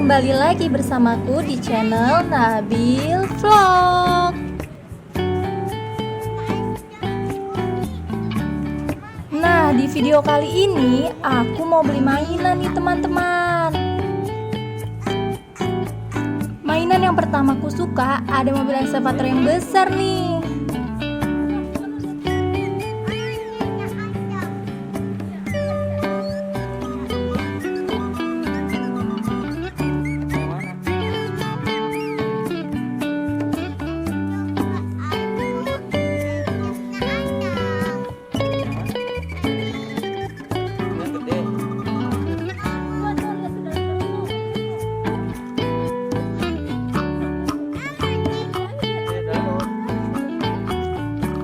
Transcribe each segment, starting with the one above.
kembali lagi bersamaku di channel Nabil Vlog. Nah, di video kali ini aku mau beli mainan nih teman-teman. Mainan yang pertama aku suka ada mobil ekskavator yang besar nih.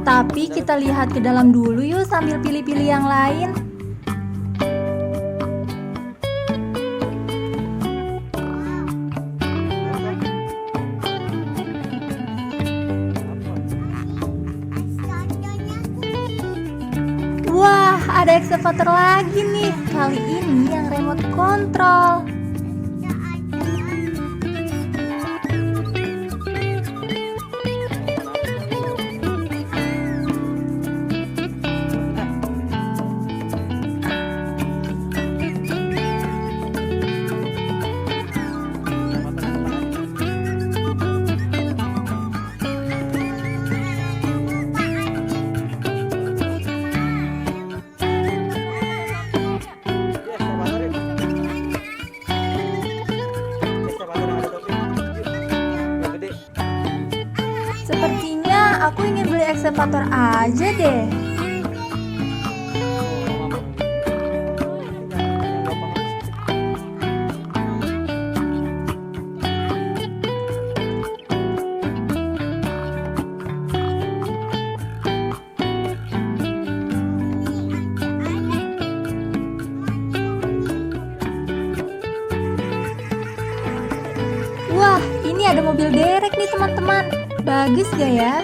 Tapi kita lihat ke dalam dulu yuk sambil pilih-pilih yang lain. Wah, ada ekskavator lagi nih. Kali ini yang remote control. Sepertinya aku ingin beli ekskavator aja deh. Wah, ini ada mobil derek nih teman-teman. Bagus gak ya?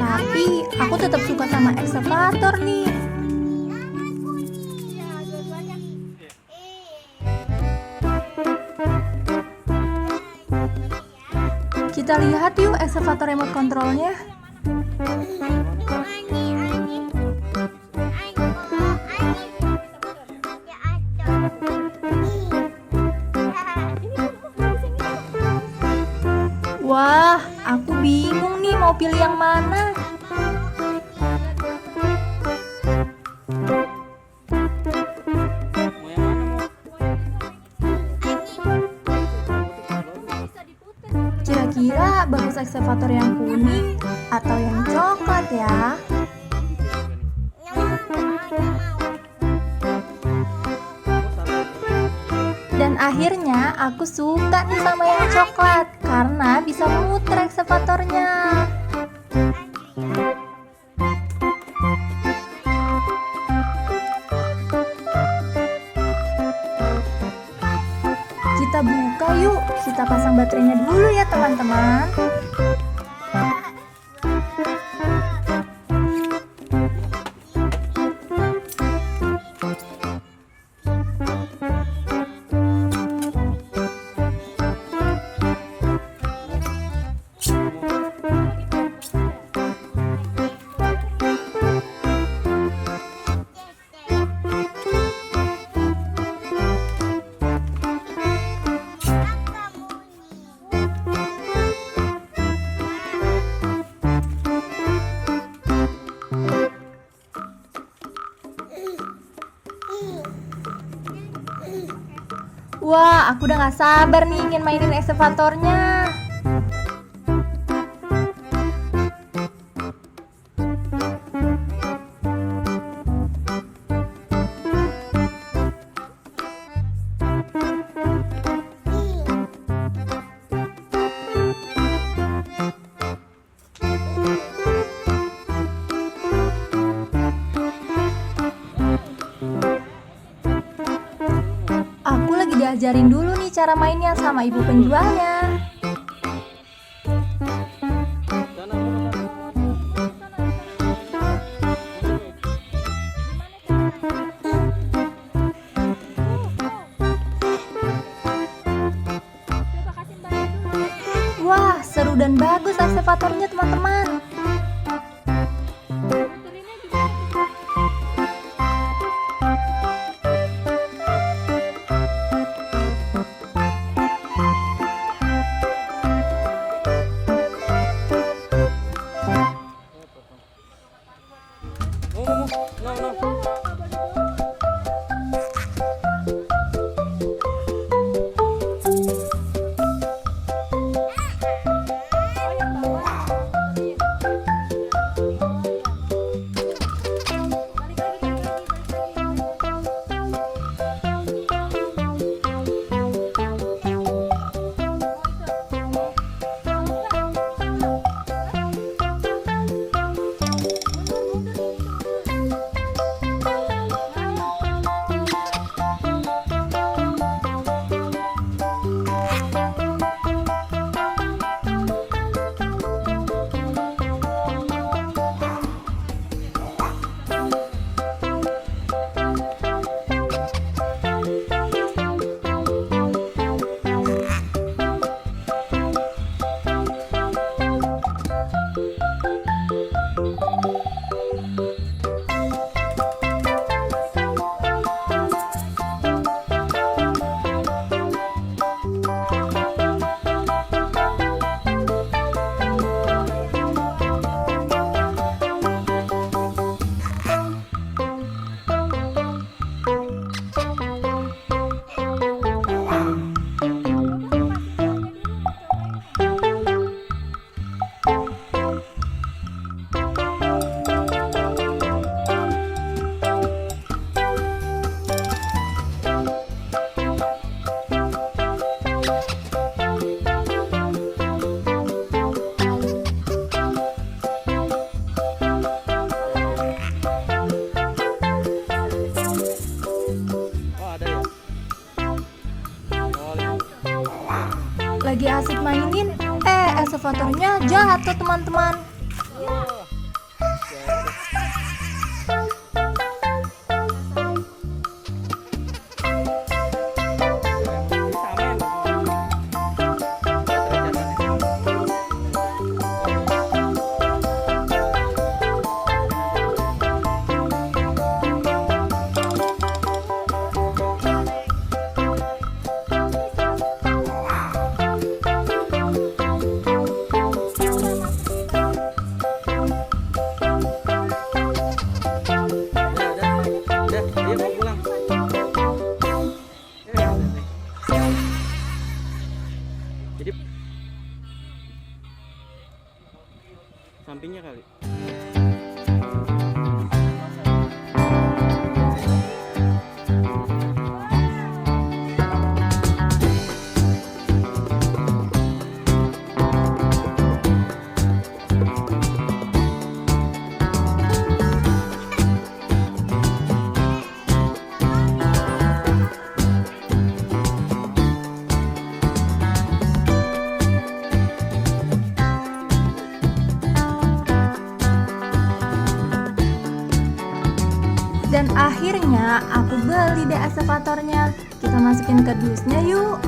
Tapi aku tetap suka sama ekskavator nih. Kita lihat yuk ekskavator remote controlnya. Wah, aku bingung nih mau pilih yang mana. Kira-kira bagus ekskavator yang kuning atau yang coklat ya? Dan akhirnya aku suka nih sama yang coklat karena bisa muter ekskavatornya. Kita buka yuk, kita pasang baterainya dulu ya teman-teman. Wah, aku udah gak sabar nih ingin mainin ekskavatornya. diajarin dulu nih cara mainnya sama ibu penjualnya. Wah, seru dan bagus ekskavatornya teman-teman. Lagi asik mainin, ekskavatornya jatuh teman-teman. Jadi sampingnya kali. Dan akhirnya aku beli deh ekskavatornya. Kita masukin ke dusnya yuk.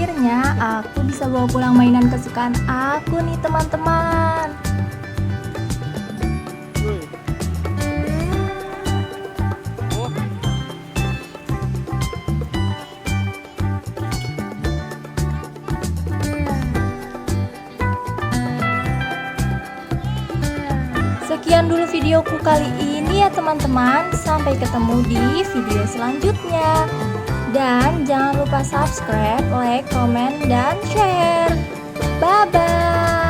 akhirnya aku bisa bawa pulang mainan kesukaan aku nih teman-teman. Oh, Sekian dulu videoku kali ini ya teman-teman. Sampai ketemu di video selanjutnya. Dan jangan lupa subscribe, like, komen, dan share. Bye-bye.